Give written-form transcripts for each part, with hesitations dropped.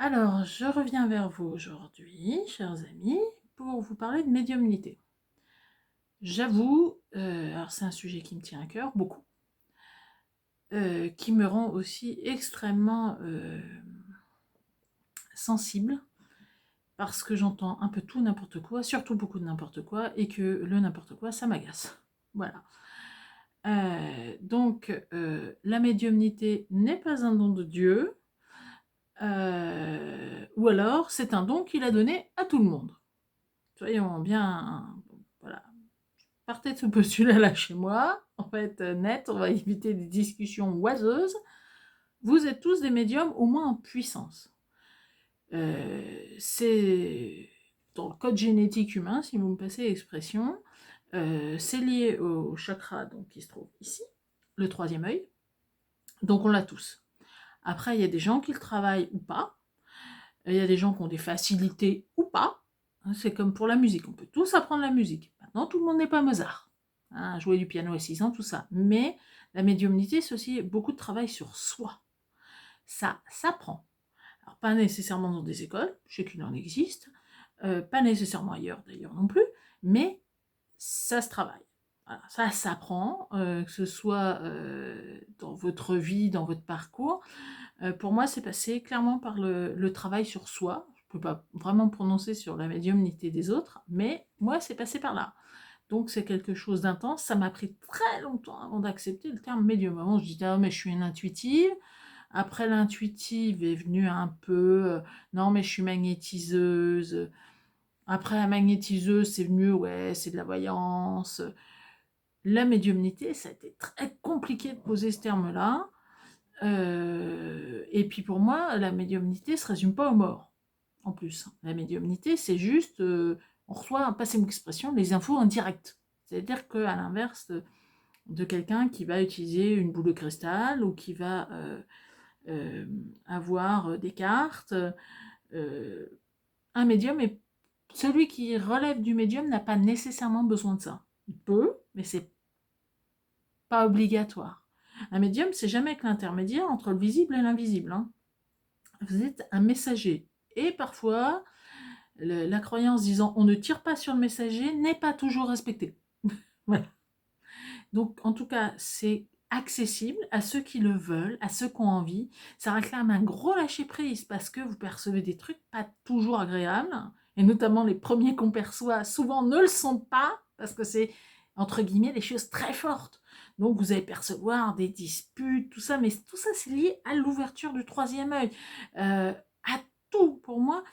Alors, je reviens vers vous aujourd'hui, chers amis, pour vous parler de médiumnité. J'avoue, alors c'est un sujet qui me tient à cœur beaucoup, qui me rend aussi extrêmement sensible, parce que j'entends un peu tout, n'importe quoi, surtout beaucoup de n'importe quoi, et que le n'importe quoi, ça m'agace. Voilà. La médiumnité n'est pas un don de Dieu, ou alors c'est un don qu'il a donné à tout le monde. Soyons bien, voilà, partez de ce postulat-là chez moi, on va être net, on va éviter des discussions oiseuses. Vous êtes tous des médiums, au moins en puissance. C'est dans le code génétique humain, si vous me passez l'expression, c'est lié au chakra donc, qui se trouve ici, le troisième œil, donc on l'a tous. Après, il y a des gens qui le travaillent ou pas, il y a des gens qui ont des facilités ou pas. C'est comme pour la musique, on peut tous apprendre la musique. Maintenant, tout le monde n'est pas Mozart. Jouer du piano à 6 ans, tout ça. Mais la médiumnité, c'est aussi beaucoup de travail sur soi. Ça s'apprend. Alors, pas nécessairement dans des écoles, je sais qu'il en existe, pas nécessairement ailleurs d'ailleurs non plus, mais ça se travaille. Voilà, ça s'apprend, que ce soit dans votre vie, dans votre parcours. Pour moi, c'est passé clairement par le travail sur soi. Je ne peux pas vraiment me prononcer sur la médiumnité des autres, mais moi, c'est passé par là. Donc, c'est quelque chose d'intense. Ça m'a pris très longtemps avant d'accepter le terme médium. Avant, je disais, ah, mais je suis une intuitive. Après, l'intuitive est venue un peu, non, mais je suis magnétiseuse. Après, la magnétiseuse, c'est venu, ouais, c'est de la voyance. La médiumnité, ça a été très compliqué de poser ce terme-là. Et puis pour moi, la médiumnité ne se résume pas aux morts, en plus. La médiumnité, c'est juste, on reçoit, passez mon expression, les infos en direct. C'est-à-dire qu'à l'inverse de quelqu'un qui va utiliser une boule de cristal ou qui va avoir des cartes, euh, un médium, et celui qui relève du médium n'a pas nécessairement besoin de ça. Il peut, mais c'est pas obligatoire. Un médium, c'est jamais que l'intermédiaire entre le visible et l'invisible. Hein. Vous êtes un messager. Et parfois, la croyance disant on ne tire pas sur le messager n'est pas toujours respectée. Voilà. Donc, en tout cas, c'est accessible à ceux qui le veulent, à ceux qui ont envie. Ça réclame un gros lâcher-prise parce que vous percevez des trucs pas toujours agréables. Et notamment les premiers qu'on perçoit souvent ne le sont pas parce que c'est, entre guillemets, des choses très fortes. Donc, vous allez percevoir des disputes, tout ça, mais tout ça, c'est lié à l'ouverture du troisième œil. À tout, pour moi,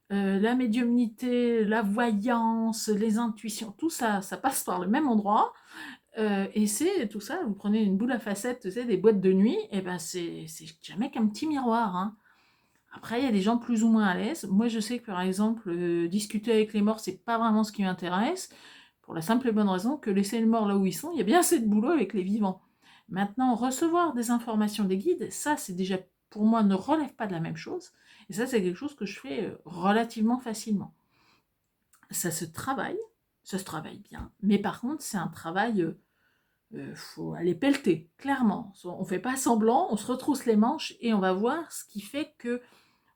la médiumnité, la voyance, les intuitions, tout ça, ça passe par le même endroit. Et c'est tout ça, vous prenez une boule à facettes, tu sais, des boîtes de nuit, et ben c'est jamais qu'un petit miroir. Hein. Après, il y a des gens plus ou moins à l'aise. Moi, je sais que par exemple, discuter avec les morts, c'est pas vraiment ce qui m'intéresse, pour la simple et bonne raison que laisser les morts là où ils sont, il y a bien assez de boulot avec les vivants. Maintenant, recevoir des informations des guides, ça, c'est déjà, pour moi, ne relève pas de la même chose. Et ça, c'est quelque chose que je fais relativement facilement. Ça se travaille bien, mais par contre, c'est un travail faut aller pelleter, clairement. On fait pas semblant, on se retrousse les manches et on va voir ce qui fait que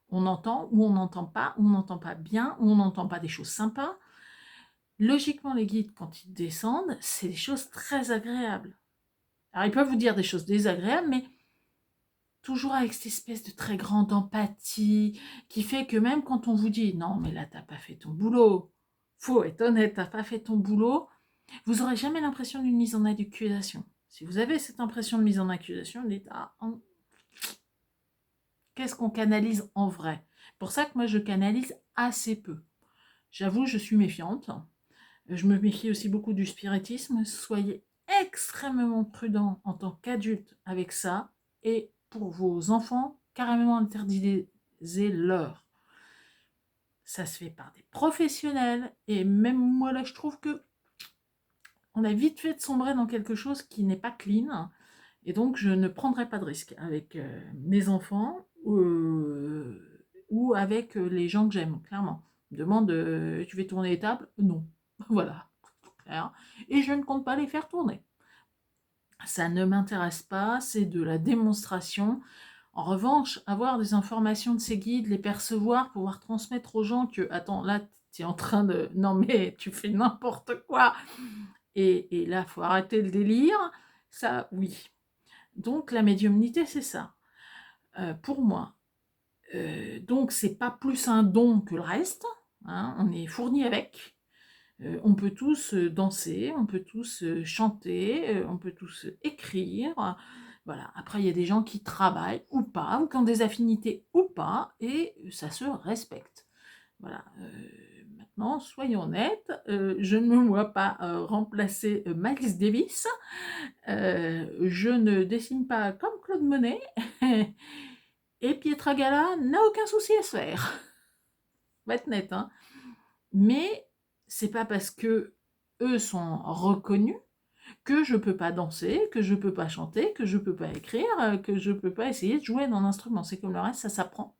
on entend ou on n'entend pas, ou on n'entend pas bien, ou on n'entend pas des choses sympas. Logiquement, les guides, quand ils descendent, c'est des choses très agréables. Alors, ils peuvent vous dire des choses désagréables, mais toujours avec cette espèce de très grande empathie qui fait que même quand on vous dit non, mais là, t'as pas fait ton boulot, faut être honnête, t'as pas fait ton boulot, vous n'aurez jamais l'impression d'une mise en accusation. Si vous avez cette impression de mise en accusation, vous dites ah, qu'est-ce qu'on canalise en vrai? Pour ça que moi je canalise assez peu. J'avoue, je suis méfiante. Je me méfie aussi beaucoup du spiritisme. Soyez extrêmement prudent en tant qu'adulte avec ça. Et pour vos enfants, carrément interdisez-leur. Ça se fait par des professionnels. Et même moi là, je trouve que on a vite fait de sombrer dans quelque chose qui n'est pas clean. Et donc, je ne prendrai pas de risque avec mes enfants ou avec les gens que j'aime, clairement. Je me demande, tu veux tourner les tables? Non. Voilà. Clair. Et je ne compte pas les faire tourner. Ça ne m'intéresse pas, c'est de la démonstration. En revanche, avoir des informations de ces guides, les percevoir, pouvoir transmettre aux gens que, attends, là, tu es en train de... Non, mais tu fais n'importe quoi. Et là, il faut arrêter le délire. Ça, oui. Donc, la médiumnité, c'est ça. Pour moi. Donc, c'est pas plus un don que le reste. Hein, on est fourni avec. On peut tous danser, on peut tous chanter, on peut tous écrire. Voilà. Après, il y a des gens qui travaillent ou pas, ou qui ont des affinités ou pas, et ça se respecte. Voilà. Maintenant, soyons honnêtes, je ne me vois pas remplacer Miles Davis. Je ne dessine pas comme Claude Monet. Et Pietragala n'a aucun souci à se faire. On va être net, hein. Mais c'est pas parce que eux sont reconnus que je peux pas danser, que je peux pas chanter, que je peux pas écrire, que je peux pas essayer de jouer d'un instrument. C'est comme le reste, ça s'apprend.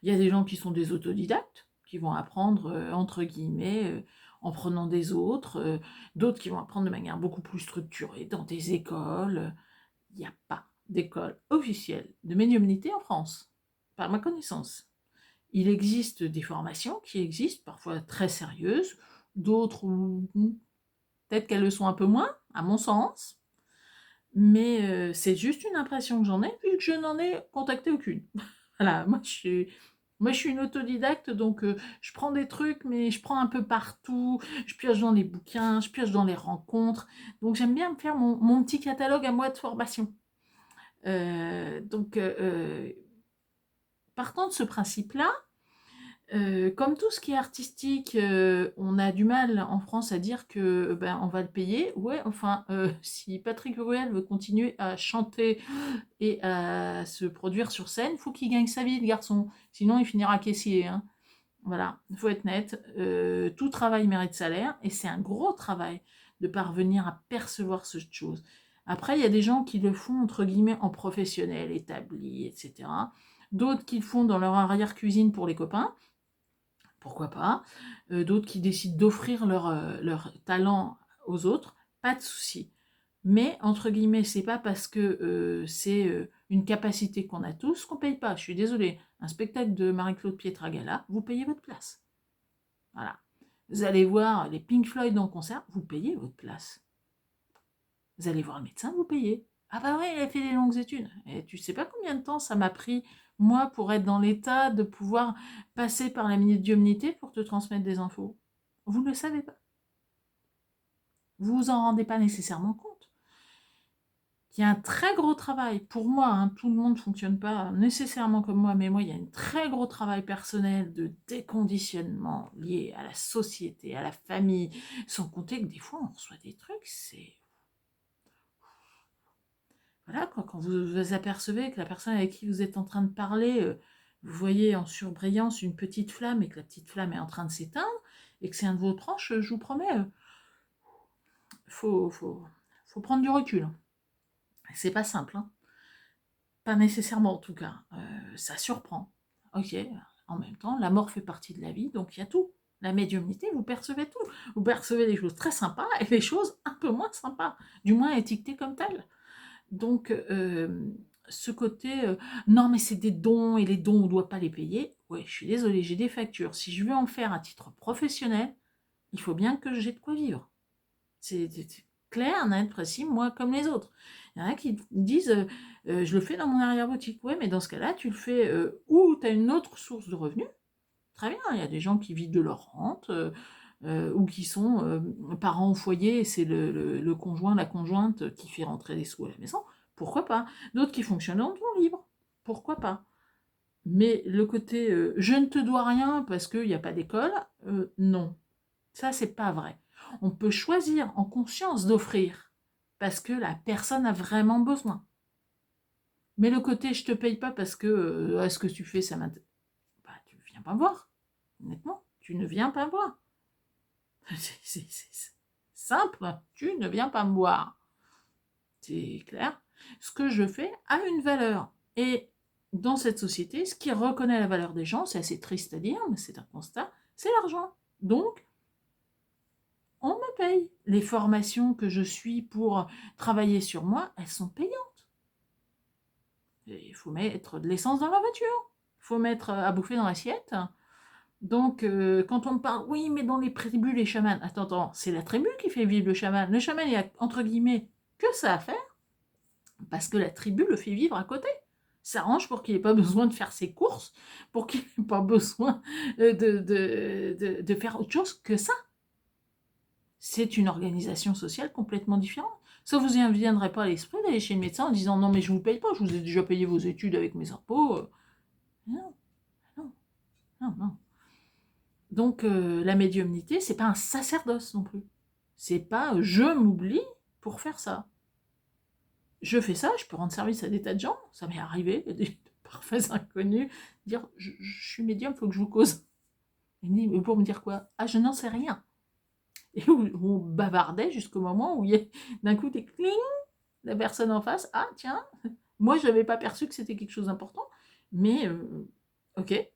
Il y a des gens qui sont des autodidactes, qui vont apprendre, entre guillemets, en prenant des autres, d'autres qui vont apprendre de manière beaucoup plus structurée dans des écoles. Il n'y a pas d'école officielle de médiumnité en France, par ma connaissance. Il existe des formations qui existent, parfois très sérieuses, d'autres où peut-être qu'elles le sont un peu moins, à mon sens, mais c'est juste une impression que j'en ai, vu que je n'en ai contacté aucune. Voilà, moi je suis une autodidacte, donc je prends des trucs, mais je prends un peu partout, je pioche dans les bouquins, je pioche dans les rencontres, donc j'aime bien me faire mon petit catalogue à moi de formation. Partant de ce principe-là, comme tout ce qui est artistique, on a du mal en France à dire que ben, on va le payer. Ouais, enfin, si Patrick Bruel veut continuer à chanter et à se produire sur scène, il faut qu'il gagne sa vie, le garçon. Sinon, il finira caissier. Hein. Voilà, il faut être net. Tout travail mérite salaire et c'est un gros travail de parvenir à percevoir cette chose. Après, il y a des gens qui le font entre guillemets en professionnel, établi, etc. D'autres qui le font dans leur arrière-cuisine pour les copains, pourquoi pas. D'autres qui décident d'offrir leur talent aux autres, pas de souci. Mais, entre guillemets, c'est pas parce que c'est une capacité qu'on a tous qu'on paye pas. Je suis désolée. Un spectacle de Marie-Claude Pietragala, vous payez votre place. Voilà. Vous allez voir les Pink Floyd en concert, vous payez votre place. Vous allez voir le médecin, vous payez. Ah bah ouais, il a fait des longues études. Et tu sais pas combien de temps ça m'a pris, moi, pour être dans l'état de pouvoir passer par la médiumnité pour te transmettre des infos. Vous ne le savez pas. Vous vous en rendez pas nécessairement compte. Il y a un très gros travail, pour moi, hein, tout le monde ne fonctionne pas nécessairement comme moi, mais moi, il y a un très gros travail personnel de déconditionnement lié à la société, à la famille, sans compter que des fois, on reçoit des trucs, c'est... Voilà, quoi, quand vous apercevez que la personne avec qui vous êtes en train de parler, vous voyez en surbrillance une petite flamme et que la petite flamme est en train de s'éteindre, et que c'est un de vos proches, je vous promets, faut prendre du recul. C'est pas simple, hein. Pas nécessairement en tout cas. Ça surprend. Ok, en même temps, la mort fait partie de la vie, donc il y a tout. La médiumnité, vous percevez tout. Vous percevez des choses très sympas et des choses un peu moins sympas, du moins étiquetées comme telles. Donc, ce côté, non mais c'est des dons et les dons on ne doit pas les payer. Ouais, je suis désolée, j'ai des factures. Si je veux en faire à titre professionnel, il faut bien que j'ai de quoi vivre. C'est clair, net, précis, moi comme les autres. Il y en a qui disent je le fais dans mon arrière-boutique. Oui, mais dans ce cas-là, tu le fais où tu as une autre source de revenus. Très bien, il y a des gens qui vivent de leur rente ou qui sont parents au foyer et c'est le conjoint, la conjointe qui fait rentrer des sous à la maison. Pourquoi pas? D'autres qui fonctionnent en temps libre. Pourquoi pas? Mais le côté je ne te dois rien parce qu'il n'y a pas d'école, non. Ça, c'est pas vrai. On peut choisir en conscience d'offrir parce que la personne a vraiment besoin. Mais le côté je te paye pas parce que ce que tu fais, ça m'intéresse. Bah, tu ne viens pas me voir. Honnêtement, tu ne viens pas me voir. C'est simple, tu ne viens pas me voir. C'est clair. Ce que je fais a une valeur. Et dans cette société, ce qui reconnaît la valeur des gens, c'est assez triste à dire, mais c'est un constat, c'est l'argent. Donc, on me paye. Les formations que je suis pour travailler sur moi, elles sont payantes. Il faut mettre de l'essence dans la voiture. Il faut mettre à bouffer dans l'assiette. Donc, quand on me parle, oui, mais dans les tribus, les chamans. Attends, c'est la tribu qui fait vivre le chaman. Le chaman, il y a, entre guillemets, que ça à faire, parce que la tribu le fait vivre à côté. S'arrange pour qu'il n'ait pas besoin de faire ses courses, pour qu'il n'ait pas besoin de faire autre chose que ça. C'est une organisation sociale complètement différente. Ça vous y viendrait pas à l'esprit d'aller chez le médecin en disant non mais je vous paye pas, je vous ai déjà payé vos études avec mes impôts. Non, non, non. Donc la médiumnité, c'est pas un sacerdoce non plus. C'est pas je m'oublie pour faire ça. Je fais ça, je peux rendre service à des tas de gens. Ça m'est arrivé, des parfaits inconnus, dire je suis médium, faut que je vous cause. Il dit mais pour me dire quoi? Ah je n'en sais rien. Et où on bavardait jusqu'au moment où il y a d'un coup des cling, la personne en face, ah tiens, moi je n'avais pas perçu que c'était quelque chose d'important, mais ok,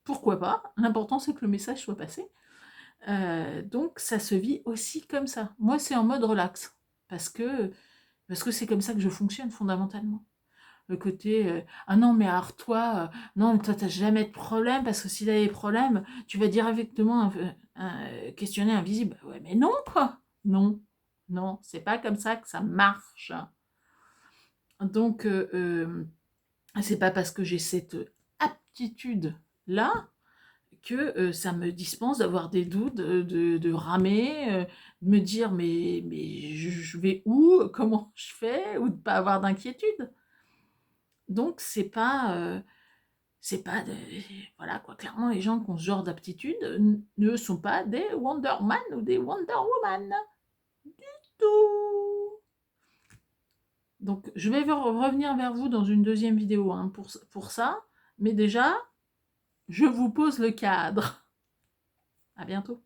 pourquoi pas, l'important c'est que le message soit passé. Donc ça se vit aussi comme ça. Moi c'est en mode relax, parce que c'est comme ça que je fonctionne fondamentalement. Le côté, ah non mais alors toi, non toi t'as jamais de problème, parce que s'il a des problèmes, tu vas directement questionner invisible. Ouais mais non quoi, non, non, c'est pas comme ça que ça marche. Donc c'est pas parce que j'ai cette aptitude là que ça me dispense d'avoir des doutes, de ramer, de me dire mais je vais où, comment je fais, ou de pas avoir d'inquiétude. Donc c'est pas voilà quoi, clairement les gens qui ont ce genre d'aptitude ne sont pas des Wonder Man ou des Wonder Woman du tout. Donc je vais revenir vers vous dans une deuxième vidéo hein, pour ça, mais déjà je vous pose le cadre. À bientôt.